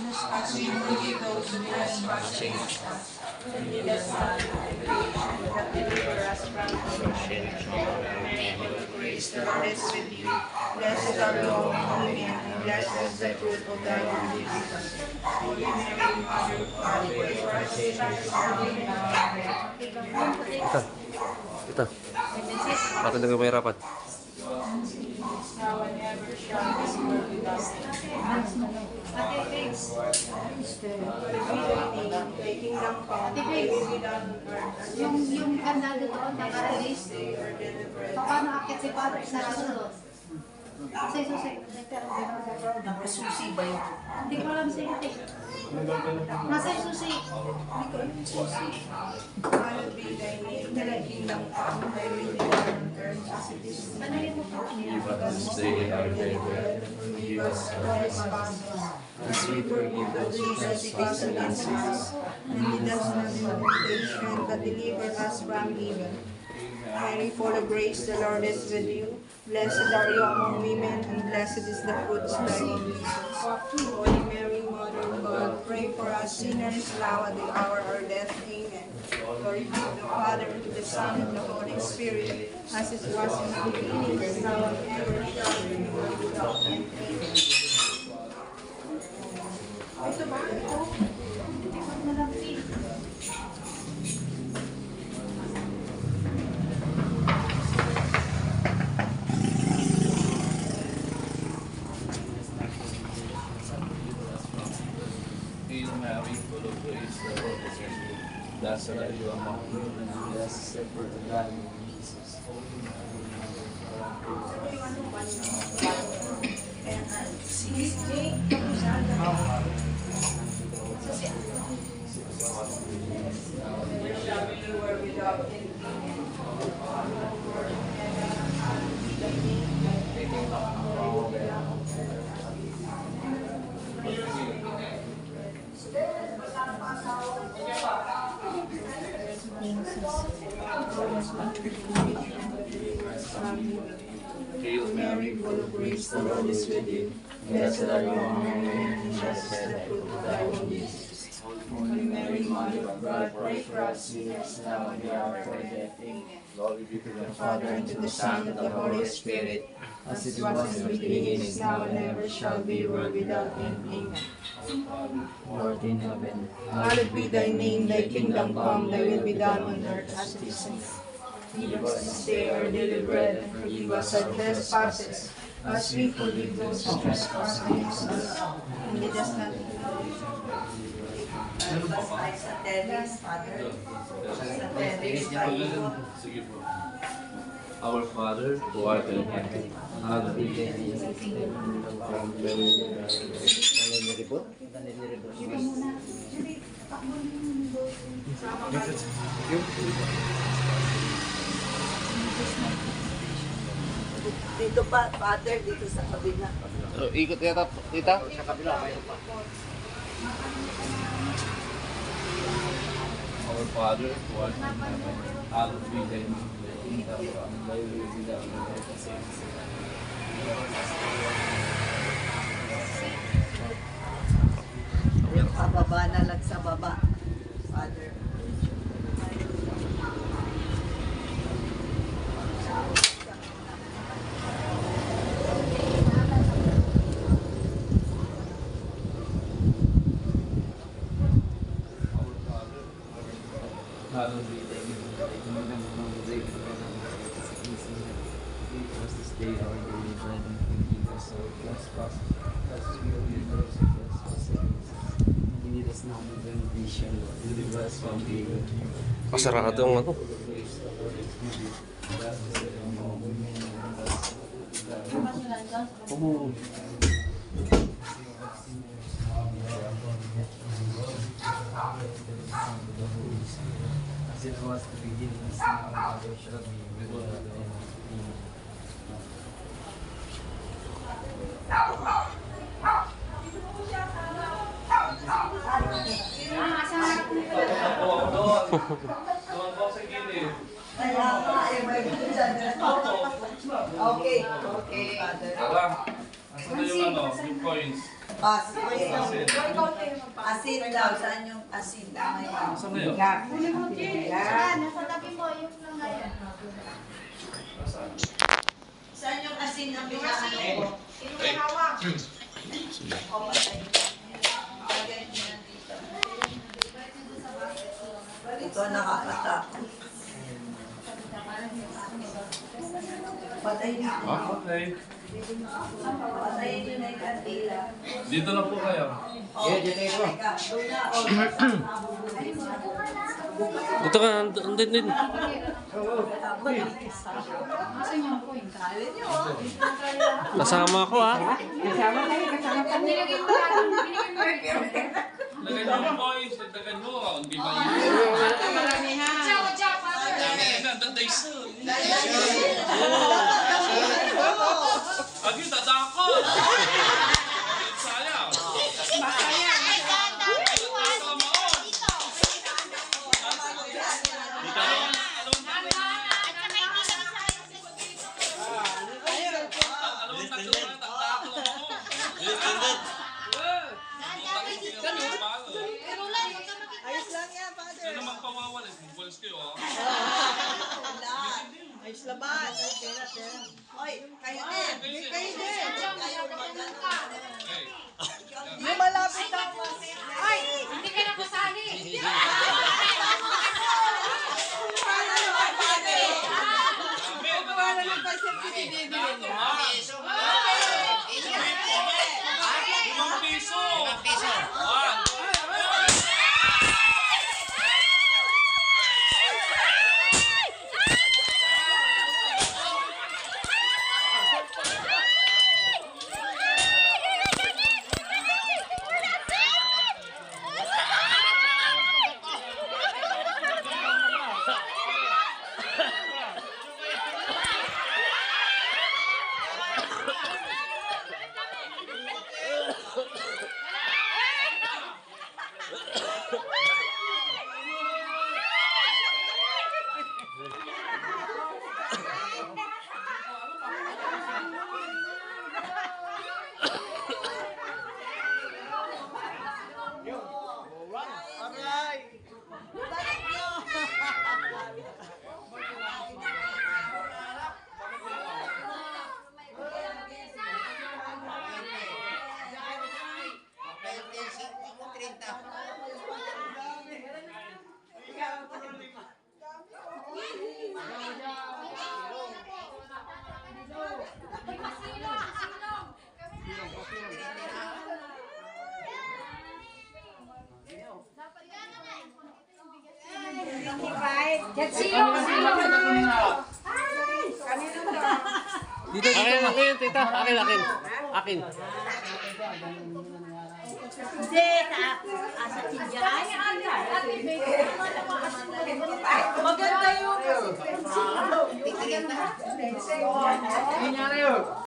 as we forgive those who trespass against us. And lead us not into temptation, but deliver us from evil. Mary, full of grace, the Lord is with you. Blessed are you among women, and blessed is the fruit of thy womb, Jesus. Holy Mary, Mother of God, pray for us sinners now and at our death. Ito. Bakit nang mahirapan? Now and ever shall be world without Thy kingdom come, thy will be done on earth as it is in Yung kandado doon, heaven. naka-release. Day or deliver. Paano akit si Father sa sunod? Susi. Nakasusi ba yun? Hindi ko alam sa ite. Nasa yung susi. Hallowed be thy name, thy kingdom come, thy will be done on earth as it is in Ano yung mukha? Give us this day our daily bread, and forgive us our trespasses, as we forgive those who trespass against us. And lead us not into temptation, but deliver us from evil. Mary, full of grace, the Lord is with you. Blessed are you among women, and blessed is the fruit of thy womb, Jesus. Holy Mary, Mother of God, pray for us sinners now at the hour of our death. Amen. Glory be to the Father, and to the Son, and to the Holy Spirit, as it was in the beginning, is now, and ever shall be, world without end. Amen. Ito ba? Ito? Tikot na lang si. Hail Mary, full of grace, the Lord is with you. Blessed are you among women, and blessed is the fruit of thy womb, Jesus. There shall be no world without end. Hail Mary, full of grace, the Lord is with you. Blessed are you among women, and blessed is the fruit of thy womb, Jesus. Holy Mary, Mother of God, pray for us sinners now and at the hour of our death. Amen. Glory be to the Father, and to the Son, and to the Holy Spirit, as it was in the beginning, is now, and ever shall be, world without end. Amen. Lord in heaven, Hallowed be thy name, thy kingdom come, thy will be done on earth as it is in heaven. Give us this day our daily bread, and forgive us our trespasses, as we forgive those who trespass against us. And lead us not into sa Teres, Father. Sa Teres, Sige po. Our Father, who art in heaven, hallowed be thy name. Dito pa, Father, dito sa kabila. So, ikot yata, tita? Our Father, who art in heaven, hallowed be thy name. Thy kingdom come, thy will be done on earth as it is in heaven. Yung pababa na lang sa baba, Father. Hallowed be thy name. Thy kingdom come, thy will be done on earth as it is in heaven. Give us this day our daily bread, and forgive us our trespasses, as we forgive those who trespass against us. And lead us not into temptation, but deliver us from evil. Pasarado ang ano. As it was the beginning, is now, and ever shall be, world without end. Amen. Kaya nga, may dyan. Okay, okay, Father. Alam, asan na yung ano, yung coins? Asin daw. Saan yung asin? Tama yun. Nasa tabi mo, yung lang ngayon. Saan yung asin na pinakaano ko? Ito nakakatakot. Patayin niyo. Okay. Patayin niyo na yung kandila. Dito na po kayo. Teka, doon na. Ito ka, andun din. Kasama ako ah. Lagay mo yung boys. Dagdagan mo. Hindi ba yun? Danday soon. Agi, dadakot. Sayang. Ayos lang yan, Father. Sino naman pawawala? Bubulis kayo, ha? Ayos laban. Oy, kayo din. Kayo din. Kayo magano. Hey. Yung malapit na. Ay, hindi ka na kasali. Dami, dami. Dato, ha? 5 piso. 5 piso. Dito, dito. Akin, tita. Akin, akin. Akin. Hindi, sa tindahan. Maganda yun.